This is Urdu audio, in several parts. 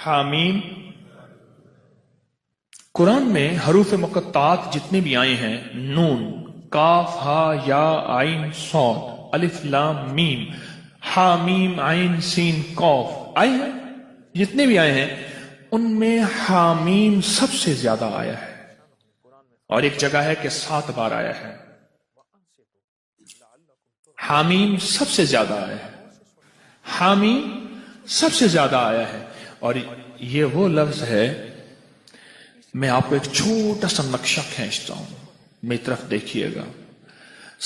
حامیم. قرآن میں حروف مقطعات جتنے بھی آئے ہیں، نون، کاف، ہا، یا، عین، صاد، الف، لام، میم، حامیم، عین، سین، قاف آئے ہیں، جتنے بھی آئے ہیں ان میں حامیم سب سے زیادہ آیا ہے، اور ایک جگہ ہے کہ 7 بار آیا ہے. حامیم سب سے زیادہ آیا ہے، حامیم سب سے زیادہ آیا ہے. اور یہ وہ لفظ ہے، میں آپ کو ایک چھوٹا سا نقشہ کھینچتا ہوں، میری طرف دیکھیے گا.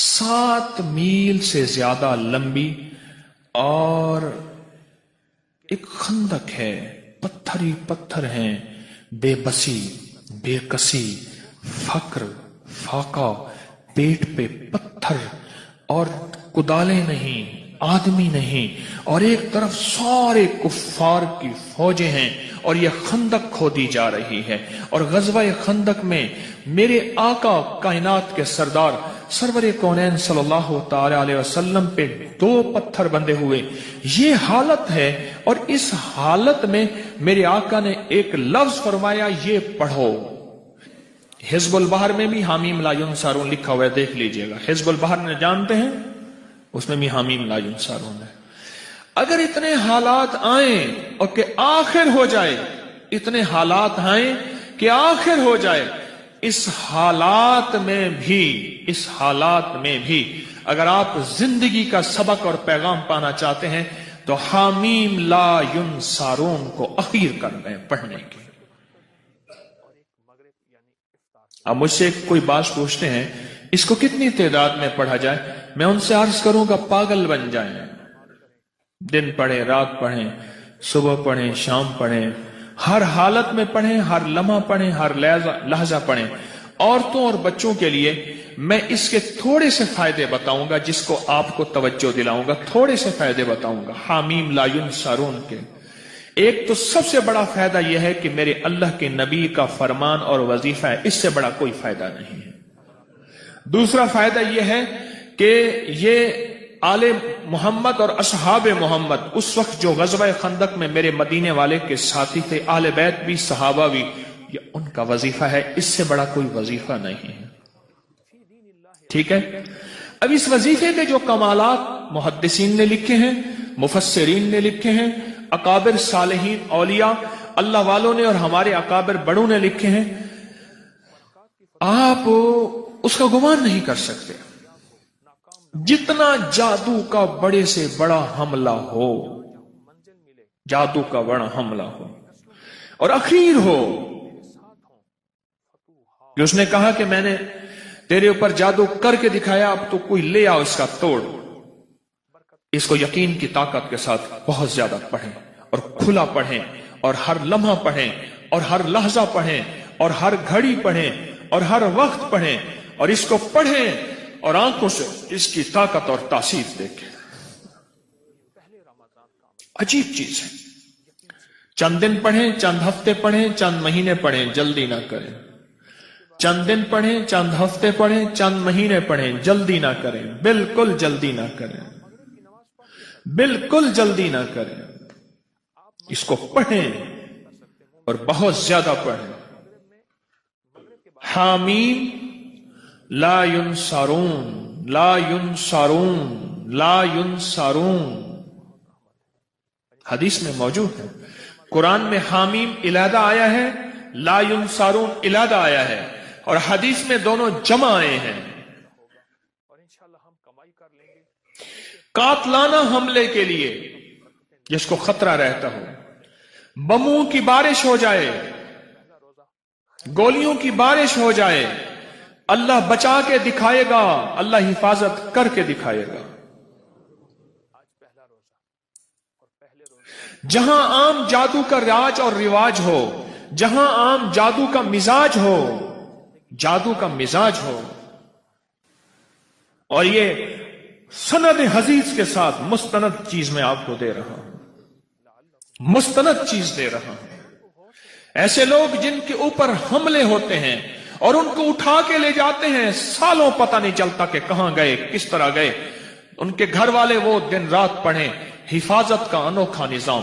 7 میل سے زیادہ لمبی اور ایک خندق ہے، پتھر ہی پتھر ہیں، بے بسی، بے کسی، فقر، فاقہ، پیٹ پہ پتھر اور کدالیں نہیں، آدمی نہیں، اور ایک طرف سارے کفار کی فوجیں ہیں، اور یہ خندق کھودی جا رہی ہے. اور غزوہ خندق میں میرے آقا کائنات کے سردار سرور کونین صلی اللہ تعالی علیہ وسلم پہ 2 پتھر بندے ہوئے. یہ حالت ہے، اور اس حالت میں میرے آقا نے ایک لفظ فرمایا، یہ پڑھو. حزب البحر میں بھی حامیم لا ینصرون لکھا ہوا ہے، دیکھ لیجئے گا. حزب البحر نے جانتے ہیں، اس میں بھی حامیم لا ینصرون ہے. اگر اتنے حالات آئیں اور کہ آخر ہو جائے، اتنے حالات آئیں کہ آخر ہو جائے، اس حالات میں بھی اگر آپ زندگی کا سبق اور پیغام پانا چاہتے ہیں تو حامیم لا ینصرون کو اخیر کر رہے ہیں پڑھنے کی. اب مجھ سے کوئی بات پوچھتے ہیں اس کو کتنی تعداد میں پڑھا جائے، میں ان سے عرض کروں گا پاگل بن جائیں. دن پڑھیں، رات پڑھیں، صبح پڑھیں، شام پڑھیں، ہر حالت میں پڑھیں، ہر لمحہ پڑھیں، ہر لحظہ پڑھیں. عورتوں اور بچوں کے لیے میں اس کے تھوڑے سے فائدے بتاؤں گا، جس کو آپ کو توجہ دلاؤں گا. تھوڑے سے فائدے بتاؤں گا حامیم لا ینصرون کے. ایک تو سب سے بڑا فائدہ یہ ہے کہ میرے اللہ کے نبی کا فرمان اور وظیفہ ہے، اس سے بڑا کوئی فائدہ نہیں ہے. دوسرا فائدہ یہ ہے کہ یہ آل محمد اور اصحاب محمد اس وقت جو غزوہ خندق میں میرے مدینے والے کے ساتھی تھے، آل بیت بھی، صحابہ بھی، یہ ان کا وظیفہ ہے، اس سے بڑا کوئی وظیفہ نہیں ہے. ٹھیک ہے. اب اس وظیفے کے جو کمالات محدثین نے لکھے ہیں، مفسرین نے لکھے ہیں، اکابر صالحین اولیاء اللہ والوں نے اور ہمارے اکابر بڑوں نے لکھے ہیں، آپ اس کا گمان نہیں کر سکتے. جتنا جادو کا بڑے سے بڑا حملہ ہو، جادو کا بڑا حملہ ہو اور اخیر ہو کہ اس نے کہا کہ میں نے تیرے اوپر جادو کر کے دکھایا، اب تو کوئی لے آؤ اس کا توڑ. اس کو یقین کی طاقت کے ساتھ بہت زیادہ پڑھیں اور کھلا پڑھیں اور ہر لمحہ پڑھیں اور ہر لحظہ پڑھیں اور ہر گھڑی پڑھیں اور ہر وقت پڑھیں، اور اس کو پڑھیں اور آنکھوں سے اس کی طاقت اور تاثیر دیکھیں. عجیب چیز ہے. چند دن پڑھیں، چند ہفتے پڑھیں، چند مہینے پڑھیں، جلدی نہ کریں. چند دن پڑھیں، چند ہفتے پڑھیں، چند مہینے پڑھیں، جلدی نہ کریں، بالکل جلدی نہ کریں، بالکل جلدی نہ کریں. اس کو پڑھیں اور بہت زیادہ پڑھیں. حامیم لا ینصرون، لا ینصرون، لا ینصرون حدیث میں موجود ہے. قرآن میں حامیم علیحدہ آیا ہے، لا ینصرون علیحدہ آیا ہے، اور حدیث میں دونوں جمع آئے ہیں. قاتلانہ حملے کے لیے جس کو خطرہ رہتا ہو، بموں کی بارش ہو جائے، گولیوں کی بارش ہو جائے، اللہ بچا کے دکھائے گا، اللہ حفاظت کر کے دکھائے گا. جہاں عام جادو کا راج اور رواج ہو، جہاں عام جادو کا مزاج ہو، جادو کا مزاج ہو، اور یہ سند حدیث کے ساتھ مستند چیز میں آپ کو دے رہا ہوں، مستند چیز دے رہا ہوں. ایسے لوگ جن کے اوپر حملے ہوتے ہیں اور ان کو اٹھا کے لے جاتے ہیں، سالوں پتہ نہیں چلتا کہ کہاں گئے، کس طرح گئے. ان کے گھر والے وہ دن رات پڑھیں. حفاظت کا انوکھا نظام.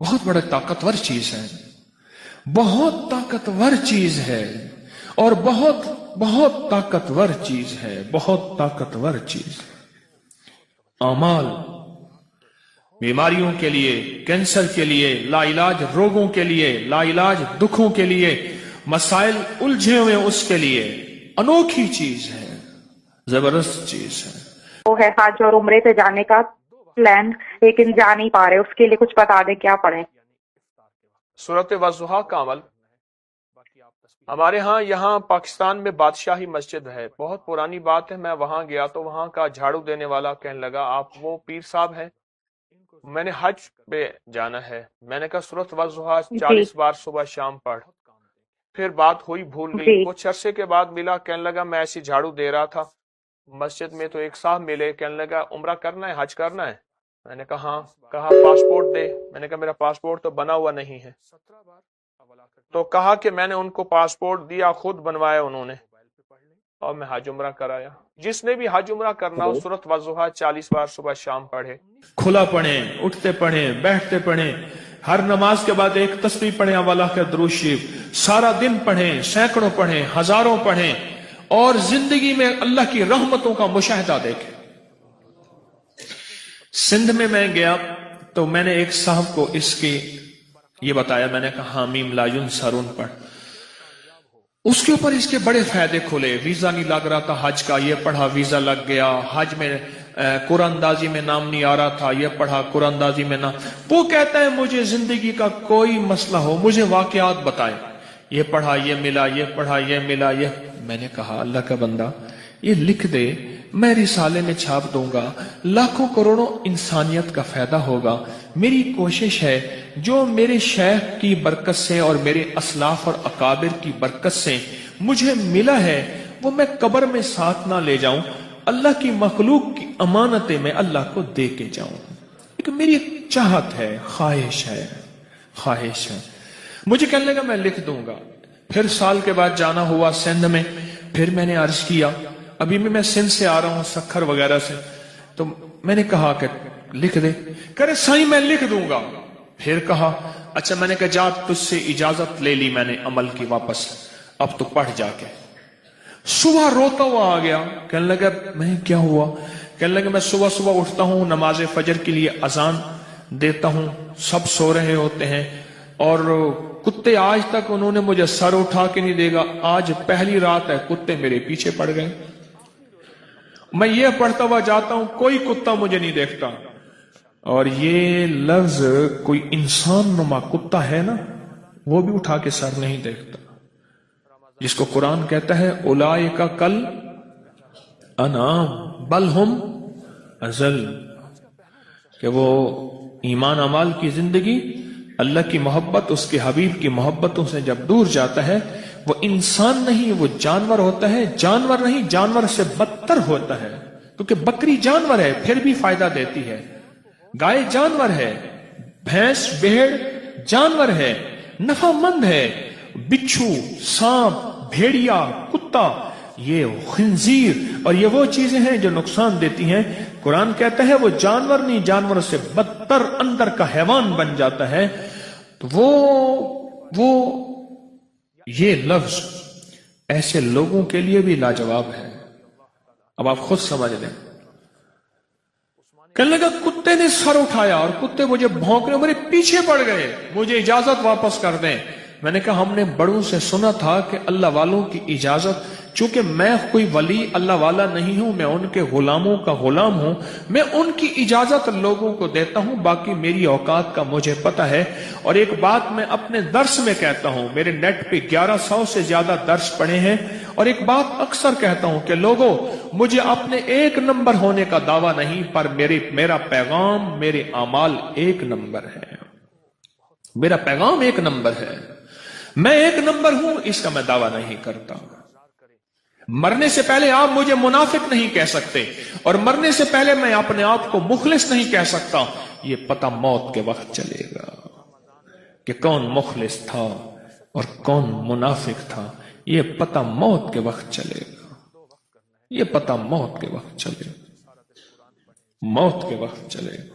بہت بڑا طاقتور چیز ہے، بہت طاقتور چیز ہے، اور بہت بہت طاقتور چیز ہے، بہت طاقتور چیز۔ اعمال بیماریوں کے لیے، کینسر کے لیے، لا علاج روگوں کے لیے، لا علاج دکھوں کے لیے، مسائل الجھے ہوئے اس کے لیے انوکھی چیز ہے، زبردست چیز ہے۔ وہ ہے حج اور عمرے پہ جانے کا پلان، لیکن جا نہیں پا رہے، اس کے لیے کچھ بتا دیں کیا پڑھیں؟ سورۃ والضحیٰ کا عمل۔ ہمارے ہاں یہاں پاکستان میں بادشاہی مسجد ہے، بہت پرانی بات ہے، میں وہاں گیا تو وہاں کا جھاڑو دینے والا کہنے لگا آپ وہ پیر صاحب ہیں؟ میں نے حج پہ جانا ہے، میں نے کہا سورۃ والضحیٰ 40 بار صبح شام پڑھ۔ پھر بات ہوئی بھول گئی، جی کچھ عرصے کے بعد ملا، کہنے لگا میں ایسی جھاڑو دے رہا تھا مسجد میں تو ایک صاحب ملے، کہنے لگا عمرہ کرنا ہے، حج کرنا ہے؟ میں نے کہا ہاں، کہا پاسپورٹ دے، میں نے کہا میرا پاسپورٹ تو بنا ہوا نہیں ہے، تو کہا کہ میں نے ان کو پاسپورٹ دیا، خود بنوایا انہوں نے، اور میں حج عمرہ کرایا۔ جس نے بھی حج عمرہ کرنا ہو سورۃ والضحیٰ 40 بار صبح شام پڑھے۔ کھلا پڑھیں، اٹھتے پڑھیں، بیٹھتے پڑھیں، ہر نماز کے بعد ایک تسبیح پڑھیں، اللہ کا درود شریف، سارا دن پڑھیں، سینکڑوں پڑھیں، ہزاروں پڑھیں، اور زندگی میں اللہ کی رحمتوں کا مشاہدہ دیکھیں۔ سندھ میں گیا تو میں نے ایک صاحب کو اس کی یہ بتایا، میں نے کہا حامیم لا ینصرون پڑھ، اس کے اوپر اس کے بڑے فائدے کھلے، ویزا نہیں لگ رہا تھا حج کا، یہ پڑھا ویزا لگ گیا، حج میں قرآن اندازی میں نام نہیں آ رہا تھا، یہ پڑھا قرآن اندازی میں نام۔ وہ کہتا ہے مجھے زندگی کا کوئی مسئلہ ہو مجھے واقعات بتائے، یہ پڑھا یہ ملا، یہ پڑھا یہ ملا، یہ۔ میں نے کہا اللہ کا بندہ یہ لکھ دے، میں رسالے میں چھاپ دوں گا، لاکھوں کروڑوں انسانیت کا فائدہ ہوگا۔ میری کوشش ہے جو میرے شیخ کی برکت سے اور میرے اسلاف اور اکابر کی برکت سے مجھے ملا ہے وہ میں قبر میں ساتھ نہ لے جاؤں، اللہ کی مخلوق کی امانتیں میں اللہ کو دے کے جاؤں۔ لیکن میری ایک چاہت ہے، خواہش ہے۔ مجھے کہنے لگا میں لکھ دوں گا۔ پھر سال کے بعد جانا ہوا سندھ میں، پھر میں نے عرض کیا، ابھی میں سندھ سے آ رہا ہوں سکھر وغیرہ سے، تو میں نے کہا کہ لکھ دے، کہہ رہے سائیں میں لکھ دوں گا۔ پھر کہا اچھا، میں نے کہا جا تجھ سے اجازت لے لی میں نے عمل کی واپس، اب تو پڑھ جا کے۔ صبح روتا ہوا آ گیا، کہنے لگا میں کیا ہوا؟ کہنے لگا میں صبح اٹھتا ہوں، نماز فجر کے لیے اذان دیتا ہوں، سب سو رہے ہوتے ہیں، اور کتے آج تک انہوں نے مجھے سر اٹھا کے نہیں دیکھا، آج پہلی رات ہے کتے میرے پیچھے پڑ گئے، میں یہ پڑھتا ہوا جاتا ہوں، کوئی کتا مجھے نہیں دیکھتا۔ اور یہ لفظ کوئی انسان نما کتا ہے نا، وہ بھی اٹھا کے سر نہیں دیکھتا، جس کو قرآن کہتا ہے اولئک کل انعام بل ہم اضل، کہ وہ ایمان اعمال کی زندگی، اللہ کی محبت، اس کے حبیب کی محبتوں سے جب دور جاتا ہے وہ انسان نہیں، وہ جانور ہوتا ہے، جانور نہیں جانور سے بدتر ہوتا ہے، کیونکہ بکری جانور ہے پھر بھی فائدہ دیتی ہے، گائے جانور ہے، بھینس بھیڑ جانور ہے، نفع مند ہے، بچھو سانپ بھیڑیا کتا یہ خنزیر اور یہ وہ چیزیں ہیں جو نقصان دیتی ہیں۔ قرآن کہتا ہے وہ جانور نہیں جانور سے بدتر اندر کا حیوان بن جاتا ہے۔ تو وہ یہ لفظ ایسے لوگوں کے لیے بھی لاجواب ہے۔ اب آپ خود سمجھ لیں، کہنے لگا کتے نے سر اٹھایا اور کتے مجھے بھونکنے میرے پیچھے پڑ گئے، مجھے اجازت واپس کر دیں۔ میں نے کہا ہم نے بڑوں سے سنا تھا کہ اللہ والوں کی اجازت، چونکہ میں کوئی ولی اللہ والا نہیں ہوں، میں ان کے غلاموں کا غلام ہوں، میں ان کی اجازت لوگوں کو دیتا ہوں، باقی میری اوقات کا مجھے پتہ ہے۔ اور ایک بات میں اپنے درس میں کہتا ہوں، میرے نیٹ پہ 1100 سے زیادہ درس پڑھے ہیں، اور ایک بات اکثر کہتا ہوں کہ لوگوں مجھے اپنے ایک نمبر ہونے کا دعویٰ نہیں، پر میرا پیغام میرے اعمال ایک نمبر ہے، میرا پیغام ایک نمبر ہے، میں ایک نمبر ہوں، اس کا میں دعویٰ نہیں کرتا۔ مرنے سے پہلے آپ مجھے منافق نہیں کہہ سکتے، اور مرنے سے پہلے میں اپنے آپ کو مخلص نہیں کہہ سکتا۔ یہ پتہ موت کے وقت چلے گا کہ کون مخلص تھا اور کون منافق تھا، یہ پتہ موت کے وقت چلے گا، یہ پتہ موت کے وقت چلے گا، موت کے وقت چلے گا۔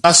10।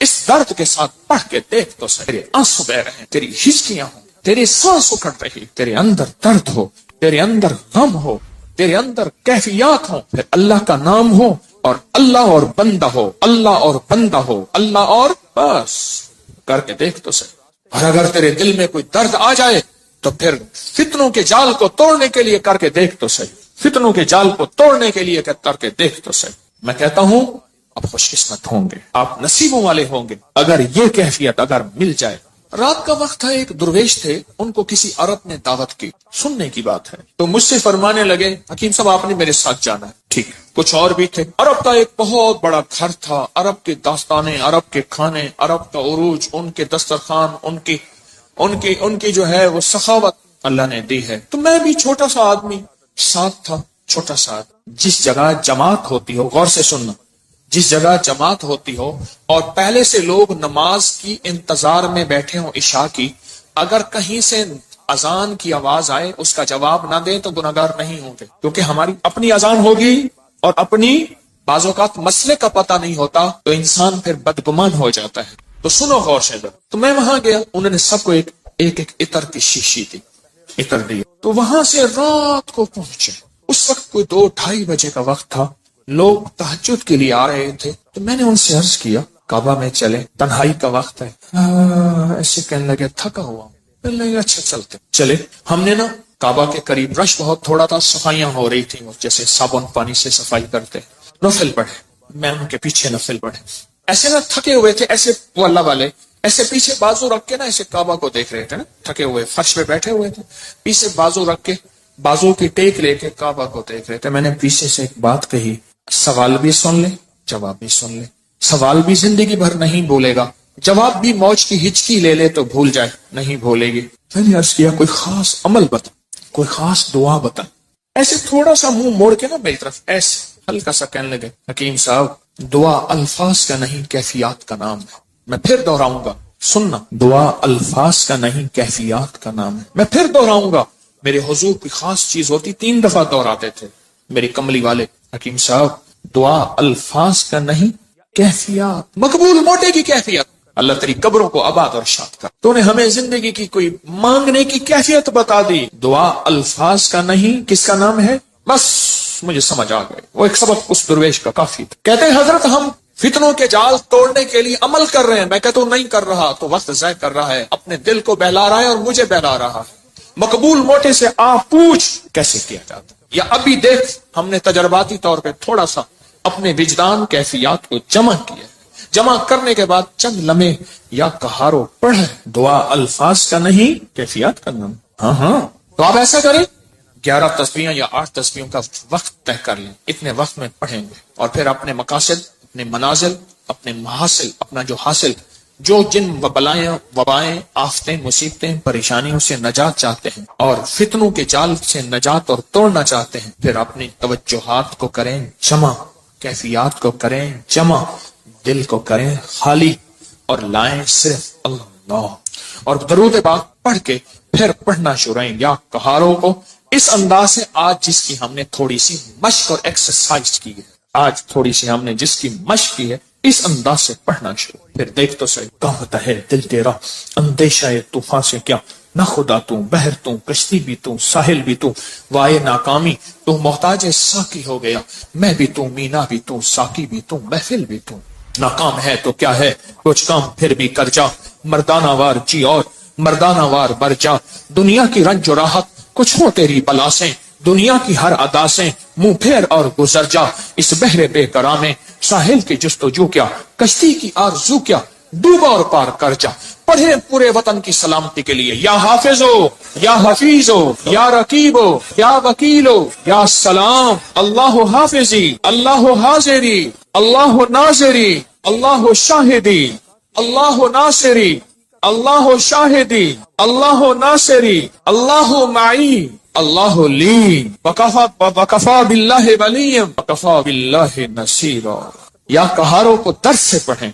اس درد کے ساتھ پڑھ کے دیکھ تو صحیح، تیرے آنسو بہ رہے ہیں، تیری ہچکیاں ہوں، تیرے سانس اکھڑ رہی، تیرے اندر درد ہو، تیرے اندر غم ہو، تیرے اندر کیفیات ہوں، پھر اللہ کا نام ہو اور اللہ اور بندہ ہو، اللہ اور بندہ ہو، اللہ اور بس کر کے دیکھ تو صحیح۔ اور اگر تیرے دل میں کوئی درد آ جائے تو پھر فتنوں کے جال کو توڑنے کے لیے کر کے دیکھ تو صحیح، فتنوں کے جال کو توڑنے کے لیے کر کے دیکھ تو صحیح۔ میں کہتا ہوں آپ خوش قسمت ہوں گے، آپ نصیبوں والے ہوں گے اگر یہ کیفیت اگر مل جائے۔ رات کا وقت تھا، ایک درویش تھے، ان کو کسی عرب نے دعوت کی، سننے کی بات ہے، تو مجھ سے فرمانے لگے حکیم صاحب آپ نے میرے ساتھ جانا ہے۔ ٹھیک، کچھ اور بھی تھے۔ عرب کا ایک بہت بڑا گھر تھا، عرب کے داستانیں، عرب کے کھانے، عرب کا عروج، ان کے دسترخوان، ان کی جو ہے وہ سخاوت اللہ نے دی ہے۔ تو میں بھی چھوٹا سا آدمی ساتھ تھا، چھوٹا سا آدمی۔ جس جگہ جماعت ہوتی ہو، غور سے سننا، جس جگہ جماعت ہوتی ہو اور پہلے سے لوگ نماز کی انتظار میں بیٹھے ہوں عشاء کی، اگر کہیں سے اذان کی آواز آئے اس کا جواب نہ دیں تو گناہگار نہیں ہوں گے، کیونکہ ہماری اپنی اذان ہوگی اور اپنی بعض اوقات مسئلے کا پتہ نہیں ہوتا تو انسان پھر بدگمان ہو جاتا ہے۔ تو سنو غور سے ذرا۔ تو میں وہاں گیا، انہوں نے سب کو ایک عطر کی شیشی دی، عطر دی۔ تو وہاں سے رات کو پہنچے، اس وقت کوئی 2-2:30 بجے کا وقت تھا، لوگ تہجد کے لیے آ رہے تھے۔ تو میں نے ان سے عرض کیا کعبہ میں چلے، تنہائی کا وقت ہے۔ ایسے کہنے لگے تھکا ہوا، کہنے لگے اچھا چلتے چلے۔ ہم نے نا کعبہ کے قریب رش بہت تھوڑا تھا، صفائیاں ہو رہی تھیں، جیسے صابن پانی سے صفائی کرتے، نفل پڑھے، میں ان کے پیچھے نفل پڑھے۔ ایسے نہ تھکے ہوئے تھے، ایسے وہ اللہ والے ایسے پیچھے بازو رکھ کے نا ایسے کعبہ کو دیکھ رہے تھے نا، تھکے ہوئے فرش پہ بیٹھے ہوئے تھے، پیچھے بازو رکھ کے، بازو کی ٹیک لے کے کعبہ کو دیکھ رہے تھے۔ میں نے پیچھے سے ایک بات کہی، سوال بھی سن لے، جواب بھی سن لے۔ سوال بھی زندگی بھر نہیں بولے گا، جواب بھی موج کی ہچکی لے لے تو بھول جائے، نہیں بھولے گی۔ میں نے عرض کیا کوئی خاص عمل بتا، کوئی خاص دعا بتا۔ ایسے تھوڑا سا منہ موڑ کے نا میری طرف ایسے ہلکا سا کہنے لگے حکیم صاحب دعا الفاظ کا نہیں کیفیات کا نام ہے۔ میں پھر دہراؤں گا، سننا، دعا الفاظ کا نہیں کیفیات کا نام ہے۔ میں پھر دہراؤں گا، میرے حضور کی خاص چیز ہوتی، 3 دفعہ دہراتے تھے میری کملی والے، حکیم صاحب دعا الفاظ کا نہیں کیفیات، مقبول موٹے کی کیفیت۔ اللہ تیری قبروں کو آباد اور شاد کر۔ تو نے ہمیں زندگی کی کوئی مانگنے کی کیفیت بتا دی، دعا الفاظ کا نہیں، کس کا نام ہے؟ بس مجھے سمجھ آ گئے، وہ ایک سبق اس درویش کا کافی تھا۔ کہتے ہیں حضرت ہم فتنوں کے جال توڑنے کے لیے عمل کر رہے ہیں۔ میں کہتا ہوں نہیں کر رہا تو وقت ضائع کر رہا ہے، اپنے دل کو بہلا رہا ہے اور مجھے بہلا رہا ہے۔ مقبول موٹے سے پوچھ کیسے کیا جاتا، یا ابھی دیکھ ہم نے تجرباتی طور پہ تھوڑا سا اپنے وجدان کیفیات کو جمع کیا، جمع کرنے کے بعد چند لمحے یا کہارو پڑھ، دعا الفاظ کا نہیں کیفیات کا نام۔ ہاں تو آپ ایسا کریں، 11 تسبیحاں یا 8 تسبیحوں کا وقت طے کر لیں، اتنے وقت میں پڑھیں گے، اور پھر اپنے مقاصد، اپنے منازل، اپنے محاصل، اپنا جو حاصل، جو جن وبائیں، آفتیں، مصیبتیں، پریشانیوں سے نجات چاہتے ہیں اور فتنوں کے جال سے نجات اور توڑنا چاہتے ہیں، پھر اپنی توجہات کو کریں جمع، کیفیات کو کریں جمع، دل کو کریں خالی اور لائیں صرف اللہ، اور درود پاک پڑھ کے پھر پڑھنا شروع کریں یا کہاروں کو اس انداز سے، آج جس کی ہم نے تھوڑی سی مشق اور ایکسرسائز کی ہے، آج تھوڑی سی ہم نے جس کی مشق کی ہے، اس انداز سے پڑھنا شروع۔ پھر دیکھ تو صحیح، کہتا ہے دل تیرا اندیشہ طوفان سے کیا، نہ خدا تو بحر تو کشتی بھی تو ساحل بھی تو، وائے ناکامی تو محتاج ساقی ہو گیا، میں بھی تو مینا بھی تو ساقی بھی تو محفل بھی تو، ناکام ہے تو کیا ہے کچھ کام پھر بھی کر جا، مردانہ وار جی اور مردانہ وار بر جا، دنیا کی رنج و راحت کچھ ہو تیری بلا سے، دنیا کی ہر ادا سے منہ پھیر اور گزر جا، اس بحر بے قرار میں ساحل کی جستجو کیا، کشتی کی آرزو کیا، ڈوبا اور پار کر جا، پڑھے پورے وطن کی سلامتی کے لیے یا حافظو یا حفیظو یا رقیبو یا وکیلو یا سلام، اللہ حافظی، اللہ حاضری، اللہ ناظری، اللہ شاہدی، اللہ ناصری، اللہ شاہدی، اللہ ناصری، اللہ معی، اللہ لی، وکفا باللہ ولی، وکفا باللہ نصیرا۔ یا کہاروں کو درس سے پڑھیں،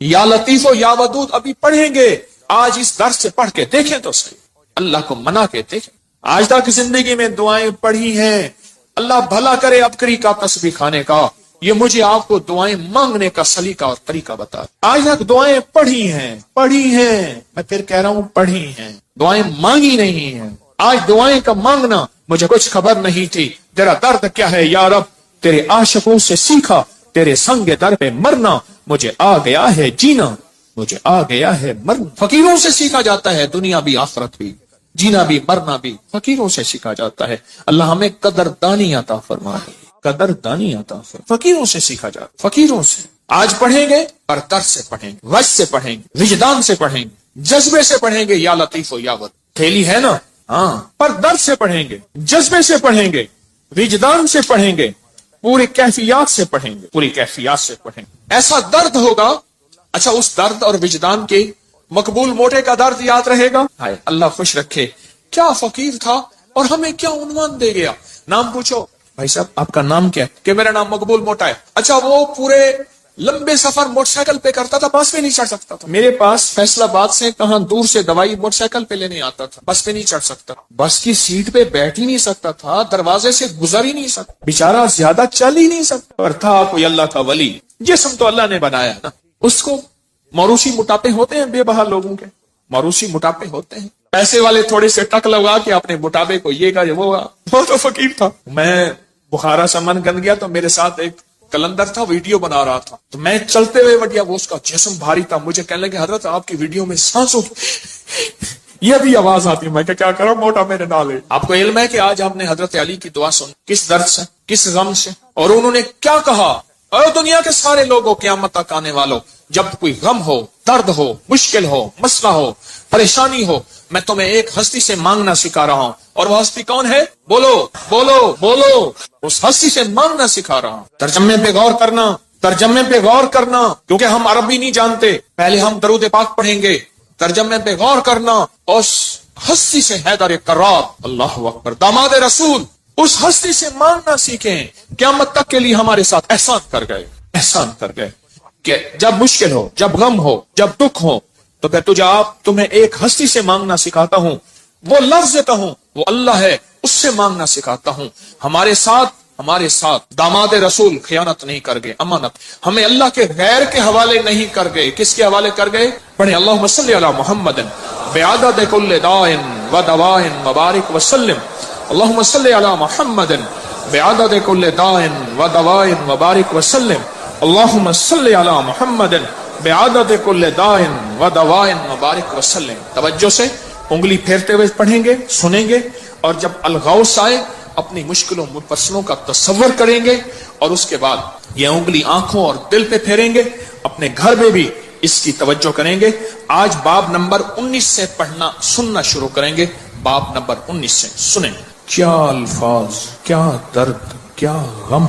یا لطیف و یا ودود ابھی پڑھیں گے، آج اس درس سے پڑھ کے دیکھیں تو صحیح، اللہ کو منا کے دیکھیں۔ آج تک زندگی میں دعائیں پڑھی ہیں، اللہ بھلا کرے ابکری کا تسبیح کھانے کا، یہ مجھے آپ کو دعائیں مانگنے کا سلیقہ اور طریقہ بتا. آج تک دعائیں پڑھی ہیں, میں پھر کہہ رہا ہوں پڑھی ہیں, دعائیں مانگی نہیں ہیں. آج دعائیں کا مانگنا مجھے کچھ خبر نہیں تھی. تیرا درد کیا ہے یا رب, تیرے عاشقوں سے سیکھا, تیرے سنگ در پہ مرنا, مجھے آ گیا ہے جینا, مجھے آ گیا ہے مرنا. فقیروں سے سیکھا جاتا ہے دنیا بھی آخرت بھی, جینا بھی مرنا بھی فقیروں سے سیکھا جاتا ہے. اللہ ہمیں قدردانی عطا فرمائے, قدردانی عطا فرمائے. فقیروں سے سیکھا جاتا, فقیروں سے. آج پڑھیں گے پر درد سے پڑھیں گے, وجد سے پڑھیں گے, وجدان سے پڑھیں گے, جذبے سے پڑھیں گے. یا لطیف و یا ود کھیلی ہے نا, ہاں, پر درد سے پڑھیں گے, جذبے سے پڑھیں گے, وجدان سے پڑھیں گے, پوری کیفیات سے پڑھیں گے, پوری کیفیات سے پڑھیں گے. ایسا درد ہوگا. اچھا, اس درد اور وجدان کے مقبول موٹے کا درد یاد رہے گا. ہائے اللہ خوش رکھے, کیا فقیر تھا اور ہمیں کیا عنوان دے گیا. نام پوچھو, بھائی صاحب آپ کا نام کیا ہے؟ کہ میرا نام مقبول موٹا ہے. اچھا, وہ پورے لمبے سفر موٹر سائیکل پہ کرتا تھا, بس پہ نہیں چڑھ سکتا تھا. میرے پاس فیصل آباد سے کہاں دور سے دوائی موٹر سائیکل پہ لینے آتا تھا, بس پہ نہیں چڑھ سکتا, بس کی سیٹ پہ بیٹھ ہی نہیں سکتا تھا, دروازے سے گزر ہی نہیں سکتا, بیچارہ زیادہ چل ہی نہیں سکتا. اور تھا کوئی اللہ کا ولی. جسم تو اللہ نے بنایا نا, اس کو موروثی موٹاپے ہوتے ہیں, بے بہا لوگوں کے موروثی موٹاپے ہوتے ہیں. پیسے والے تھوڑے سے ٹک لگا کے اپنے موٹاپے کو یہ کا وہ تو فقیر تھا. میں بخارا سے من گن گیا تو میرے ساتھ ایک کلندر تھا, ویڈیو بنا رہا تھا, تو میں چلتے ہوئے وڈیا, وہ اس کا جسم بھاری تھا. مجھے کہنے لگے حضرت آپ کی ویڈیو میں سانسوں یہ بھی آواز آتی. میں کیا کروں, موٹا میرے نالے. آپ کو علم ہے کہ آج ہم نے حضرت علی کی دعا سن, کس درد سے, کس غم سے, اور انہوں نے کیا کہا. اور دنیا کے سارے لوگوں قیامت تک آنے والوں, جب کوئی غم ہو, درد ہو, مشکل ہو, مسئلہ ہو, پریشانی ہو, میں تمہیں ایک ہستی سے مانگنا سکھا رہا ہوں. اور وہ ہستی کون ہے؟ بولو بولو بولو. اس ہستی سے مانگنا سکھا رہا ہوں. ترجمے پہ غور کرنا, ترجمے پہ غور کرنا, کیونکہ ہم عربی نہیں جانتے. پہلے ہم درود پاک پڑھیں گے, ترجمے پہ غور کرنا. اس ہستی سے حیدر کرار, اللہ اکبر, داماد رسول, اس ہستی سے مانگنا سیکھیں. قیامت تک کے لیے ہمارے ساتھ احسان کر گئے, احسان کر گئے کہ جب مشکل ہو, جب غم ہو, جب دکھ ہو, تو پھر تمہیں ایک ہستی سے مانگنا سکھاتا ہوں. وہ لفظ کہوں وہ اللہ ہے, اس سے مانگنا سکھاتا ہوں. ہمارے ساتھ داماد رسول خیانت نہیں کر گئے, امانت. ہمیں اللہ کے غیر کے حوالے نہیں کر گئے. کس کے حوالے کر گئے؟ پڑھیں اللہم صلی علی محمد بعدد کل داء و دواء مبارک وسلم. اللہم صلی علی محمد بعدد کل داء و دواء مبارک وسلم. اللہم صلی علی محمد بعدد کل داء و دواء مبارک وسلم. توجہ سے انگلی پھیرتے ہوئے پڑھیں گے, سنیں گے, اور جب الغوث آئے اپنی مشکلوں مسئلوں کا تصور کریں گے, اور اس کے بعد یہ انگلی آنکھوں اور دل پہ پھیریں گے. اپنے گھر میں بھی اس کی توجہ کریں گے. آج باب نمبر 19 سے پڑھنا سننا شروع کریں گے. باب نمبر 19 سے سنیں. کیا الفاظ, کیا درد, کیا غم,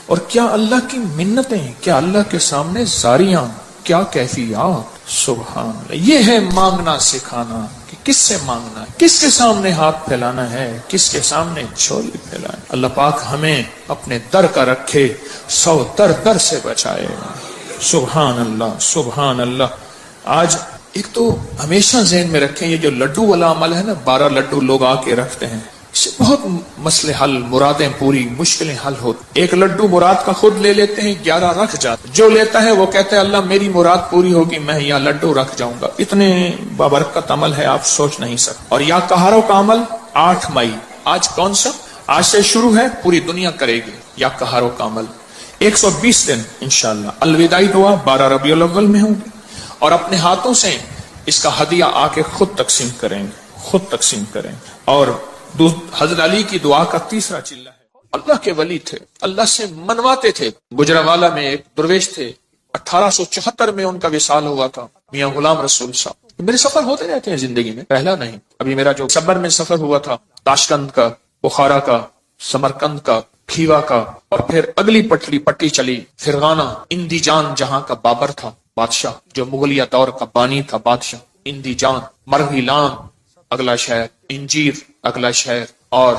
اور کیا اللہ کی منتیں, کیا اللہ کے سامنے زاریاں, کیا کیفیات. سبحان اللہ. یہ ہے مانگنا سکھانا کہ کس سے مانگنا ہے, کس کے سامنے ہاتھ پھیلانا ہے, کس کے سامنے جھولی پھیلانا. اللہ پاک ہمیں اپنے در کا رکھے, 100 در سے بچائے. سبحان اللہ, سبحان اللہ. آج ایک تو ہمیشہ ذہن میں رکھیں, یہ جو لڈو والا عمل ہے نا, 12 لڈو لوگ آ کے رکھتے ہیں, اس سے بہت مسئلے حل, مرادیں پوری, مشکلیں حل ہوتی. ایک لڈو مراد کا خود لے لیتے ہیں, 11 رکھ جاتے. جو لیتا ہے وہ کہتا ہے اللہ میری مراد پوری ہوگی, میں یہاں لڈو رکھ جاؤں گا. اتنے بابرکت عمل ہے آپ سوچ نہیں سکتے. اور یا کہاروں کا عمل 8 مئی, آج کون سا, آج سے شروع ہے, پوری دنیا کرے گی یا کہاروں کا عمل. 120 دن انشاءاللہ. الوداعی دعا 12 ربیع الاول میں ہوگی, اور اپنے ہاتھوں سے اس کا ہدیہ آ کے خود تقسیم کریں گے, خود تقسیم کریں گے. اور حضرت علی کی دعا کا تیسرا چلہ ہے. اللہ کے ولی تھے, اللہ سے منواتے تھے. گجرانوالہ میں ایک درویش تھے, 1874 میں ان کا وصال ہوا تھا, میاں غلام رسول صاحب. میرے سفر ہوتے رہتے ہیں زندگی میں, پہلا نہیں. ابھی میرا جو صبر میں سفر ہوا تھا, تاشکند کا, بخارا کا, سمرقند کا, کھیوا کا, اور پھر اگلی پٹی چلی فرغانہ, اندی جان جہاں کا بابر تھا بادشاہ, جو مغلیہ دور کا بانی تھا بادشاہ. اندی جان, مرغیلان اگلا شہر, انجیر اگلا شہر, اور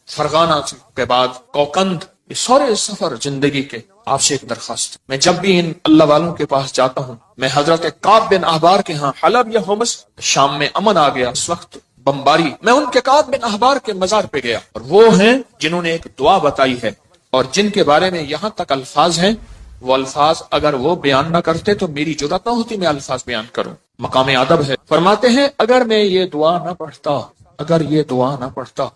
فرغانہ کے بعد کوکند. یہ سارے سفر زندگی کے. آپ سے ایک درخواست, میں جب بھی ان اللہ والوں کے پاس جاتا ہوں, میں حضرت کعب بن احبار کے ہاں, حلب یا ہومس, شام میں امن آ گیا اس وقت بمباری, میں ان کے کعب بن احبار کے مزار پہ گیا, اور وہ ہیں جنہوں نے ایک دعا بتائی ہے, اور جن کے بارے میں یہاں تک الفاظ ہیں وہ الفاظ اگر وہ بیان نہ کرتے تو میری جرات نہ ہوتی میں الفاظ بیان کروں. مقام ادب ہے. فرماتے ہیں اگر میں یہ دعا نہ پڑھتا، اگر یہ دعا نہ پڑھتا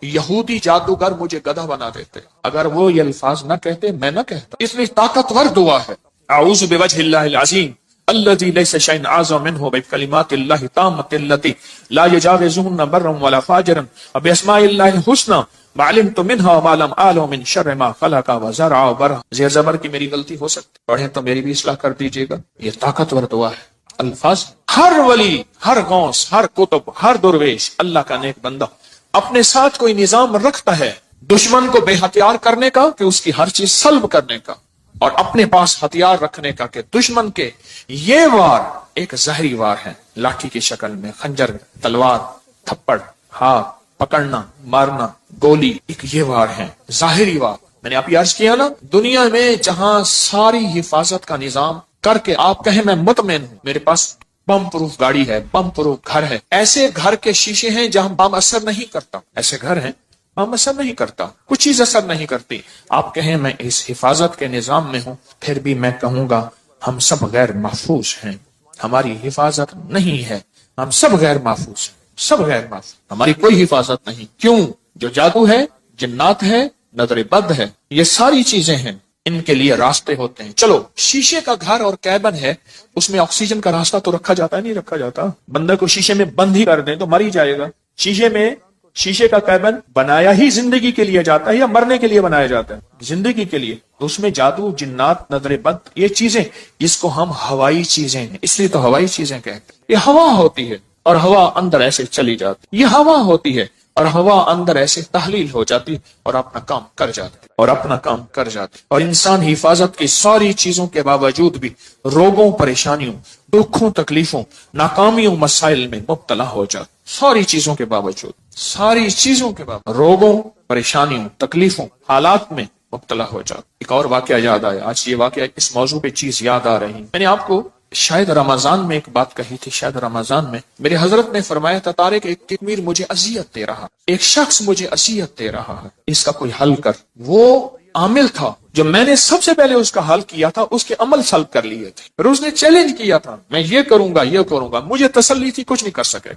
یہودی جادوگر مجھے گدھا بنا دیتے. اگر وہ یہ الفاظ نہ کہتے میں نہ کہتا. اس لیے طاقتور دعا ہے. اعوذ بوجہ اللہ العظیم الذي ليس شيء اعظم منه بكلمات الله التامة التي لا يجاوزهن برا ولا فاجرا وباسماء الله الحسنى ما علمت منها وما لم اعلم من شر ما خلق وزرع وبرا. زیر زبر کی میری غلطی ہو سکتی، پڑھیں تو میری بھی اصلاح کر دیجیے گا. یہ طاقتور دعا ہے. الفاظ ہر ولی، ہر غوث، ہر کتب، ہر درویش، اللہ کا نیک بندہ اپنے ساتھ کوئی نظام رکھتا ہے دشمن کو بے ہتھیار کرنے کا کہ اس کی ہر چیز سلب کرنے کا، اور اپنے پاس ہتھیار رکھنے کا کہ دشمن کے یہ وار ایک زہری وار ہے، لاٹھی کی شکل میں، خنجر، تلوار، تھپڑ، ہاتھ پکڑنا، مارنا، گولی، ایک یہ وار ہے ظاہری وار. میں نے آپ یہ عرض کیا نا، دنیا میں جہاں ساری حفاظت کا نظام کر کے آپ کہیں میں مطمئن ہوں، میرے پاس بم پروف گاڑی ہے، بم پروف گھر ہے، ایسے گھر کے شیشے ہیں جہاں بم اثر نہیں کرتا. ایسے گھر ہیں بم اثر نہیں کرتا، کچھ چیز اثر نہیں کرتی. آپ کہیں میں اس حفاظت کے نظام میں ہوں، پھر بھی میں کہوں گا ہم سب غیر محفوظ ہیں، ہماری حفاظت نہیں ہے، ہم سب غیر محفوظ ہیں، سب غیر محفوظ، ہماری کوئی حفاظت نہیں. کیوں؟ جو جادو ہے، جنات ہے، نظر بد ہے، یہ ساری چیزیں ہیں، ان کے لیے راستے ہوتے ہیں. چلو شیشے کا گھر اور کیبن ہے، اس میں آکسیجن کا راستہ تو رکھا جاتا ہے، نہیں رکھا جاتا. بندے کو شیشے میں بند ہی کر دیں تو مر ہی جائے گا. شیشے کا کیبن بنایا ہی زندگی کے لیے جاتا ہے یا مرنے کے لیے بنایا جاتا ہے؟ زندگی کے لیے. تو اس میں جادو، جنات، نظر بد، یہ چیزیں جس کو ہم ہوائی چیزیں ہیں، اس لیے تو ہوائی چیزیں کہتے ہیں. یہ ہوا ہوتی ہے اور ہوا اندر ایسے چلی جاتی، یہ ہوا ہوتی ہے اور ہوا اندر ایسے تحلیل ہو جاتی اور اپنا کام کر جاتی اور اپنا کام کر جاتی. اور انسان حفاظت کی ساری چیزوں کے باوجود بھی روگوں، پریشانیوں، دکھوں، تکلیفوں، ناکامیوں، مسائل میں مبتلا ہو جاتا. ساری چیزوں کے باوجود، ساری چیزوں کے باوجود روگوں، پریشانیوں، تکلیفوں، حالات میں مبتلا ہو جاتا. ایک اور واقعہ یاد آیا، آج یہ واقعہ اس موضوع پہ چیز یاد آ رہی. میں نے آپ کو شاید رمضان میں ایک بات کہی تھی، شاید رمضان میں میرے حضرت نے فرمایا تھا طارق ایک تکمیر مجھے اذیت دے رہا، ایک شخص مجھے اذیت دے رہا ہے، اس کا کوئی حل کر. وہ عامل تھا جو میں نے سب سے پہلے اس کا حل کیا تھا، اس کے عمل سلب کر لیے تھے، پھر اس نے چیلنج کیا تھا میں یہ کروں گا، یہ کروں گا. مجھے تسلی تھی کچھ نہیں کر سکے.